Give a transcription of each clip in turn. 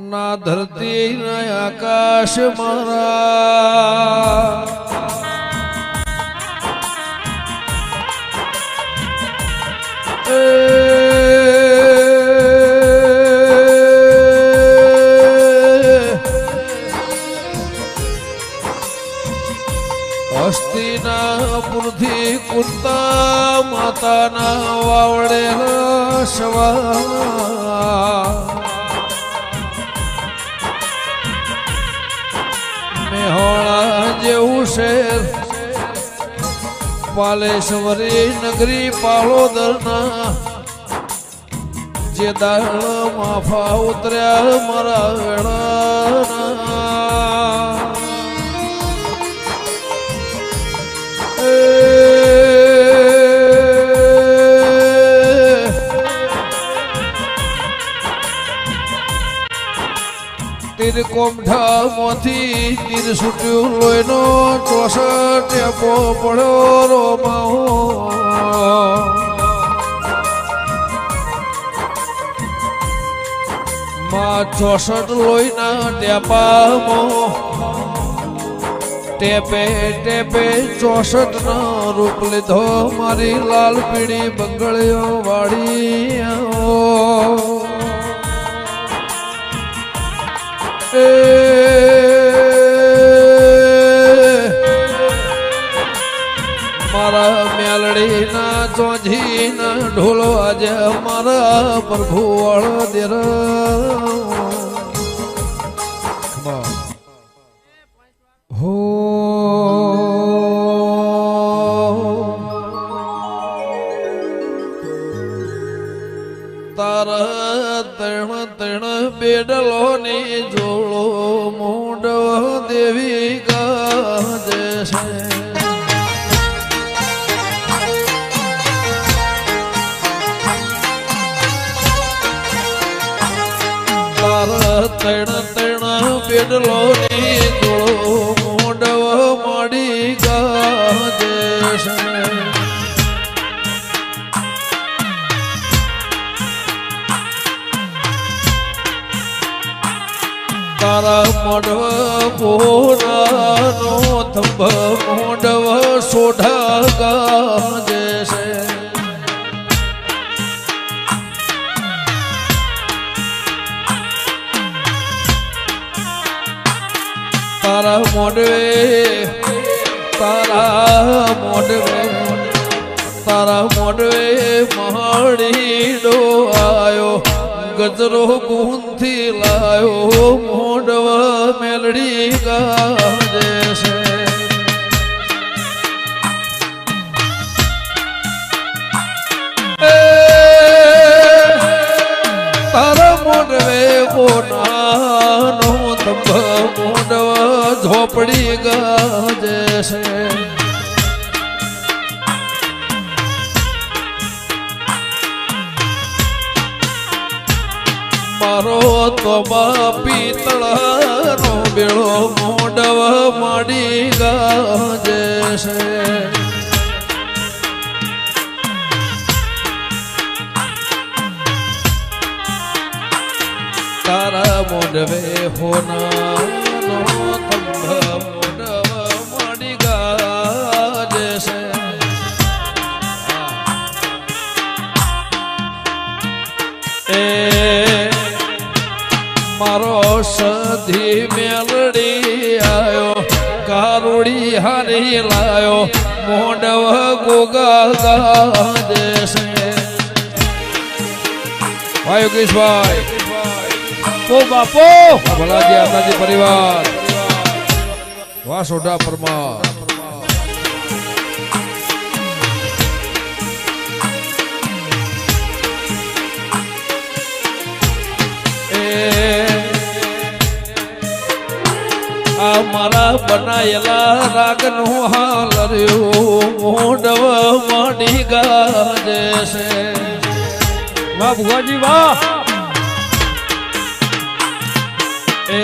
ના ધરતી ના આકાશ મારા હસ્તિનાપુરથી કુંતા માતાના વાવડેલા સવા મેહોણા જેવું શેર પાલેશ્વરી નગરી પાલોદરના જે દાળ માફા ઉતર્યા મારા વેળાના તીર કોમઠા મોથી તીર છૂટ્યું લોહીનો 64 ટેપો પડ્યો રોમાઓ માં 64 લોહીના ટેપામાં ટેપે ટેપે 64 નો રૂપ લીધો મારી લાલ પીળી બંગળીઓ વાળી મારા મેલડીના ચોંધીના ઢોલો આજે મારા પ્રભુ વાળો દેર હો તારા તણ બેડલો ની જોડો મોઢવ દેવી ગાજે છે તારા તણ બેડલો ની જોડો મોઢવ માડી ગાજે છે તારા મોઢવ પોરાનો થંભ મોઢવ સોઢા ગાજે છે તારા મોઢવે મહાડીડો આયો ગજરો ગુંથી લાયો મોઢવા મેલડી ગાજે છે તારા મોઢવે કોનાનો તંબ મોઢવા ઝોપડી ગાજે છે મારો તો પિતળનો બેળો મોઢવ માડી ગાજે છે તારા મોઢવે હોનાનો થંભ મોઢવ માડી ગાજે છે મારો સધી મેલડી આયો કારુડી હારી લાયો મોઢવ ગોગા ગાજે છે ભાઈ યોગેશભાઈ ઓ બાપો ભલાજી આપનાજી પરિવાર વાહ સોઢા પરમાર મારા બનાયેલા રાગનું હાલ રહ્યું મોઢવ માડી ગાજે છે વાહ ભુવાજી વાહ એ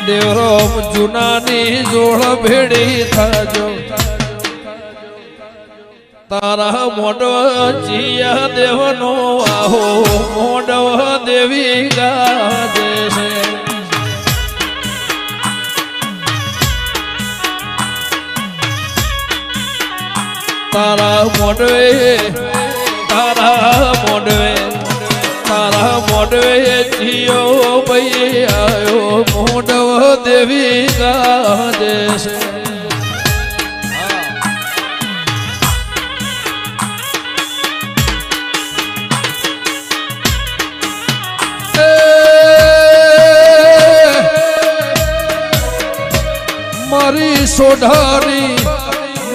દેવરો જુનાની જોડ ભેડી થાજો તારા મોઢ જીયા દેવનો આહો મોઢ દેવી ગાજે છે તારા મોઢવે જીયો ભાઈ આયો મોઢ દેવી ગાજે છે મારી સોઢાની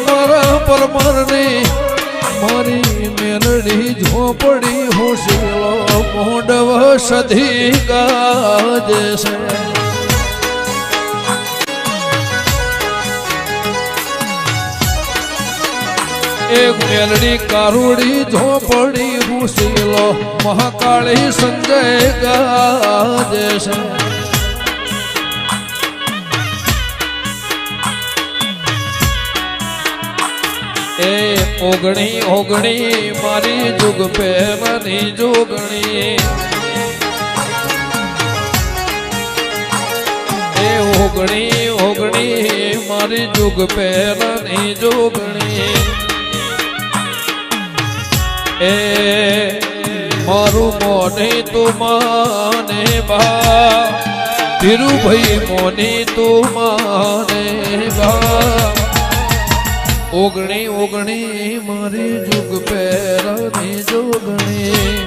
મારા પરમારની મારી મેલડી ઝોપડી હોશીલો મોઢવ સધી ગાજે છે એક મેલડી કારુડી ઝોપડી હોશીલો મહાકાળી સંજય ગાજે છે એ ઓગણી ઓગણી મારી જુગ પહેલાની જોગણી એ ઓગણી ઓગણી મારી જુગ પહેલાની જોગણી એ મારું મોની તું માને બા ધીરુભાઈ મોની તું માને બા ઓગણી ઓગણી મારી જુગ પહેરાની જોગણી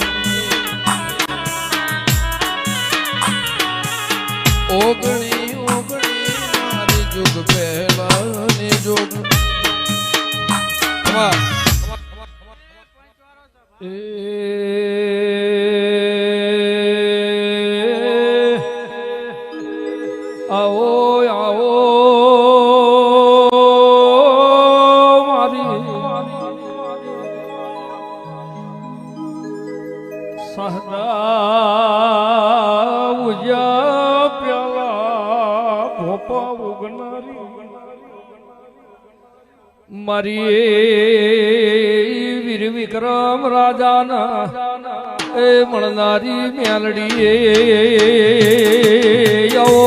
ઓગણી ઓગણી મારી જુગ પહેરાની જોગણી આવો આવો મારી વીર વિક્રમ રાજાના એ મળનારી મેલડી આવો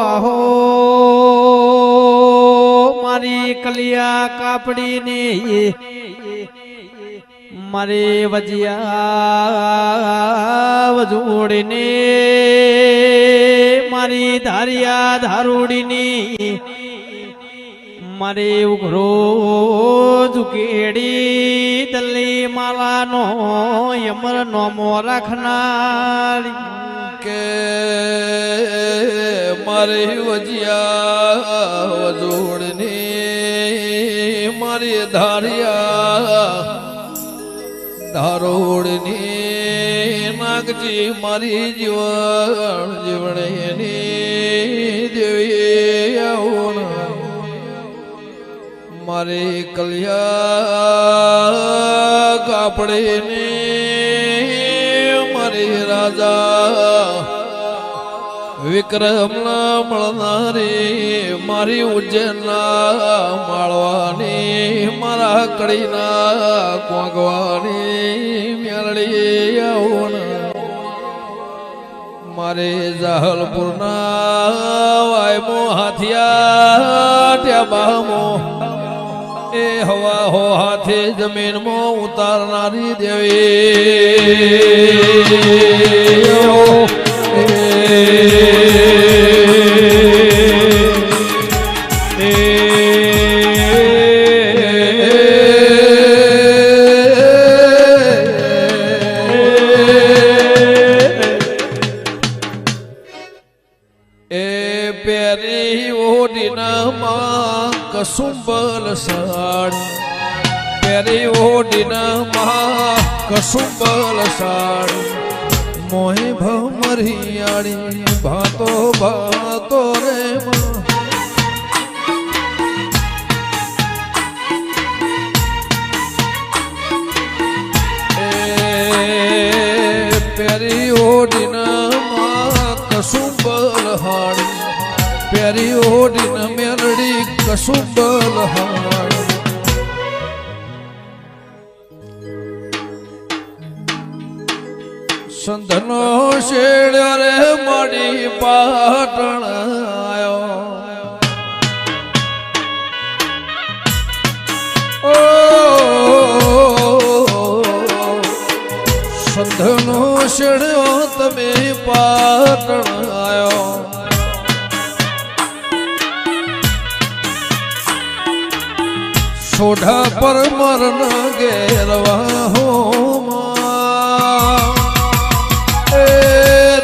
આહો મારી કલિયા કાપડી ને મારે વજિયા વજોડીને મારી ધારિયા ધારોડીની મારે ઉઘરો ઝુકેડી દલ્લી માલાનો યમર નોમો રાખનાર કે મારી વજિયા વજોડીની મારી ધારિયા ધારોડની નાગજી મારી જીવણ જીવણીની દેવી આવો મારી કલિયા કાપડીની મારી રાજા વિક્રમના મળનારી મારી ઉજ્જૈનના માળવાની મારા કડીના કોંગવાની મેલડી આવો મારે જાહલપુરના વાયમો હાથિયા ટ્યાબામો એ હવા હો હાથે જમીનમાં ઉતારનારી દેવી કસુંબલ સાડી પેરી ઓડીના મહા કસુંબલ સાડી મોહે ભમરિયાળી ભાતો ભાતો રે કસુંબલ હાડી પ્યારી ઓઢીને મેલડી કસુંબલ હાડી સંધનો શેડ્યો રે માડી પાટણ આયો સંધનો શેડ્યો તમે પાટણ આયો સોઢા પર મરણ ઘેરવા હો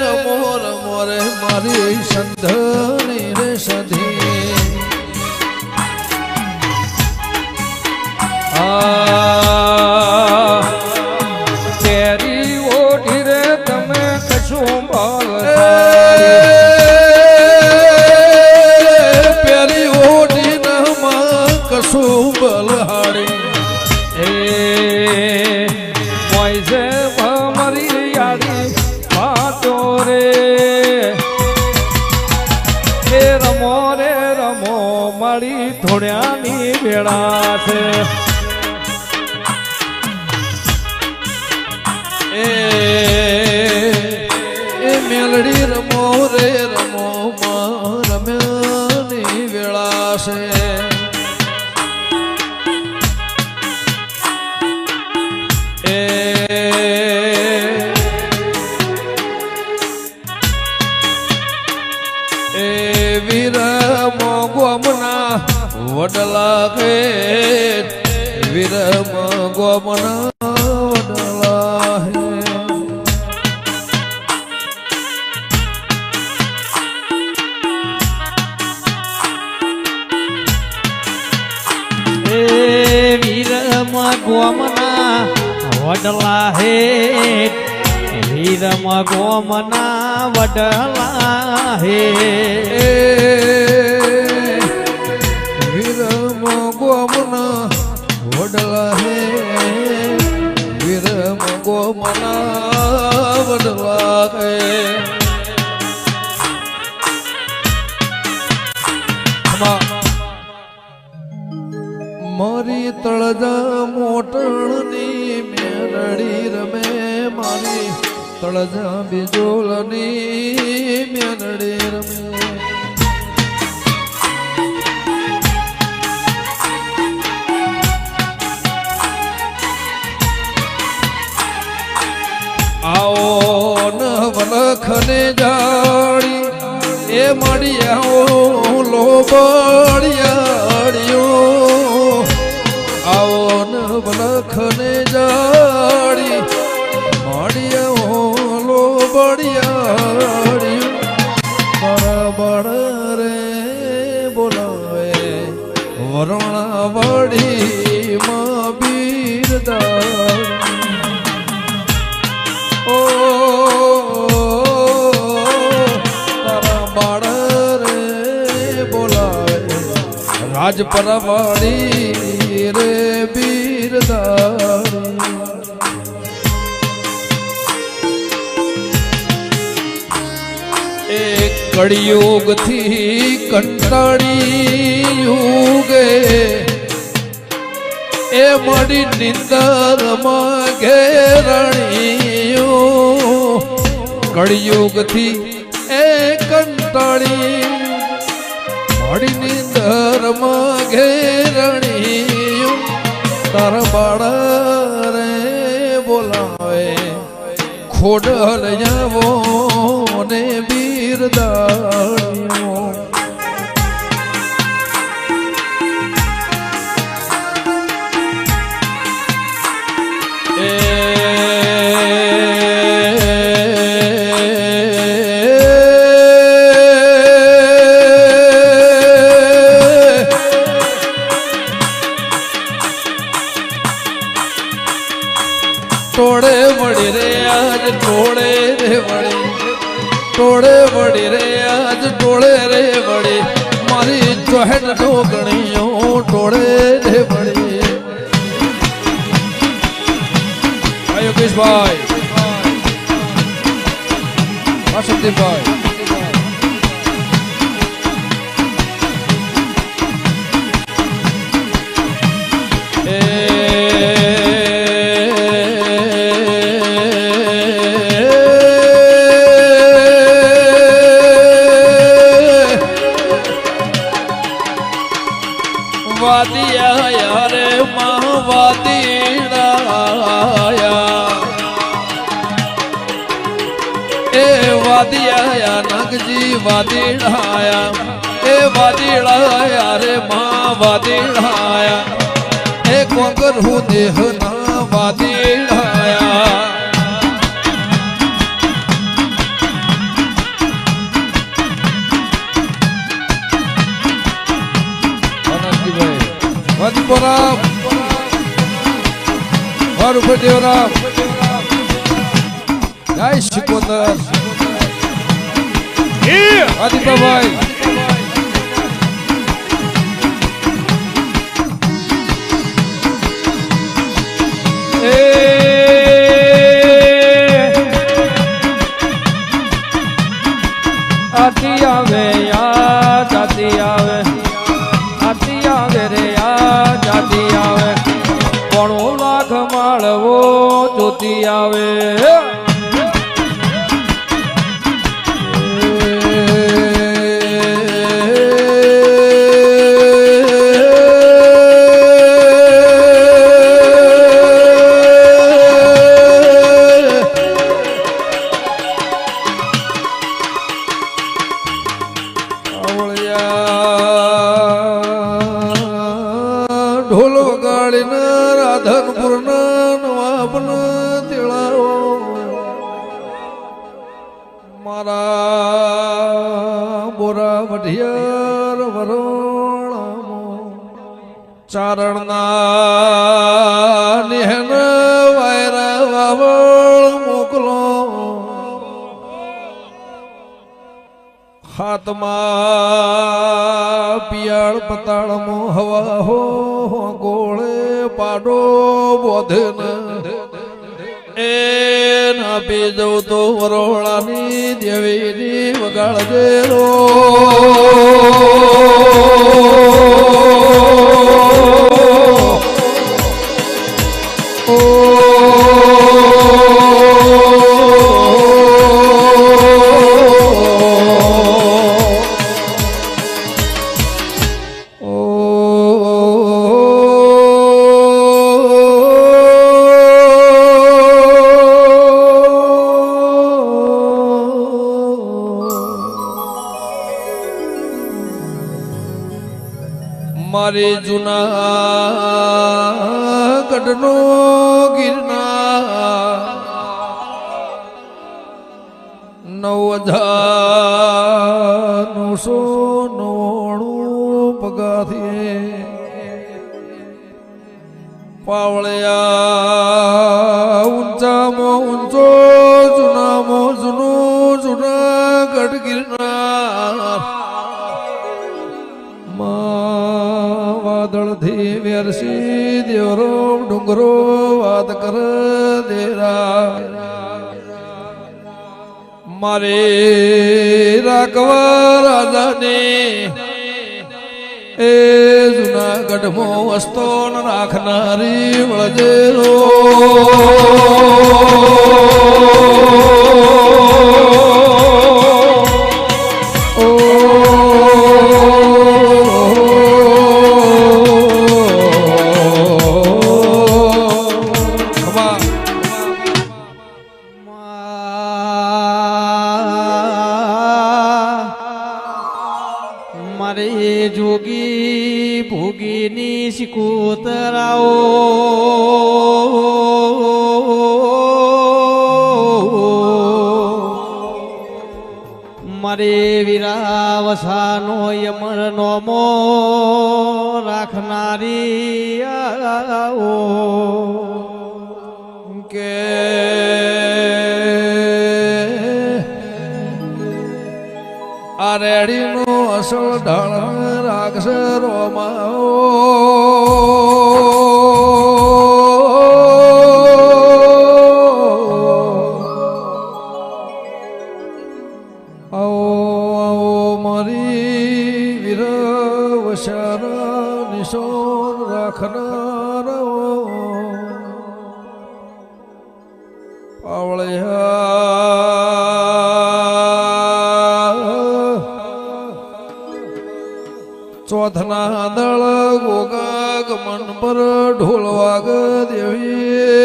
રમો રમો રે મારી સંધની રે સધી કેરી ઓઢી રે તમે કશું પેરી ઓઢી માં કશું બલહાડી મોઈસે મારી યારી વાતો રે એ રમો રે રમો મારી ધોળ્યાની વેળા છે એ મેલડી રમો રે રમો રમ્યાની વેળા છે એ વીર મોગમના વડલા કે વીર મોગમના વડલા હે વીરમાં ગોમના વડલા હે વીરમાં ગોમના વડલા હે વીર મોગમના વડલા હે વીર મોગમના વડલા હે મારી તળજા મોટણની મેલડી રમે મારી તળજા બીજોલની મેલડી રમે આવો ન વલખને જાળી એ માડી આવો લોબડિયાળીઓ આવો ન વલખને જાળી માડી આવો લોબડિયાળીઓ બરાબર રે બોલાવે વરણા વાડી માં બીરદાળી ઓ તારા બાળ રે બોલાવે રાજ પરવાડી રે બીરદારી એક કળિયુગ થી કંટાળી યુગે એ મળી નિંદર માં ઘેરણીઓ કળિયુગ થી એ કંટાળી મળી નિંદર માં ઘેરણીઓ તાર બાળ રે બોલાવે ખોડલ જાવો ને બીરદાણીઓ ટોળે વળી રે આજ ટોળે રે વળી ટોળે વળી રે આજ ટોળે રે વળી મારી ચોહેટ ઢોકણીઓ ટોળે રે વળી યોગેશભાઈ વાસુદેવભાઈ વાદિયા નગજી વાદીડાયા એ વાદીડાયા રે માં વાદીડાયા એ કોંગર હું દેહ ના વાદીડાયા વદપરા વરફદેવરા જય શિકોતર આદિત્યભાઈ આતી આવે યા જાતી આવે આતી આવે રે યા જાતી આવે કોણો લાખ માળવો જોતી આવે ઢોલ વગાડીને રાધનપુર નવાબન તેળાવો મારા બોરા વઢિયાર વરોણામો ચારણના નિહન વાયરા વાવળ મોકલો હાથમાં પિયાળ પતાળમો હવા હો ગોળે પાડો બોધે એ ના પી જવું તો વરોળાની દેવીની વગાડજે રો મારી જૂનાગઢનો ગિરનાર 9,999 પગાથીએ પાવળિયા ઊંચામાં ઊંચો જૂનામાં જૂનો જૂનાગઢ ગિરનાર વાદળથી વેરસી દેવરો ડુંગરો વાત કર દેરા મારે રાખવા રાજાને એ જૂનાગઢમાં વસ્તો રાખનારી વળજેરો મારે જોગી ભોગીની શિકોતરાઓ મારે વીરાવસાનો યમર નોમો રાખનારી આવો કે આ રેડીનો અસલ ઢાળ રાખશે રોમાઓ આવો આવો મારી વીરવશાર નિશોર રાખનારો ચોથના દળ ગોગા ગમન પર ઢોલ વાગ દેવી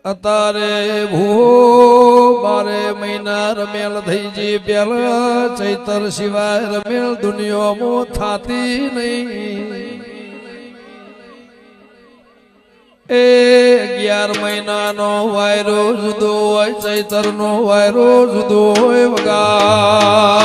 અતારે ભૂ 12 મહિના રમેલ થઈ જી પેલા ચૈતર સિવાય રમેલ દુનિયામાં થાતી નહીં એ 11 મહિનાનો વાયરો જુદો હોય ચૈતર નો વાયરો જુદો હોય વગા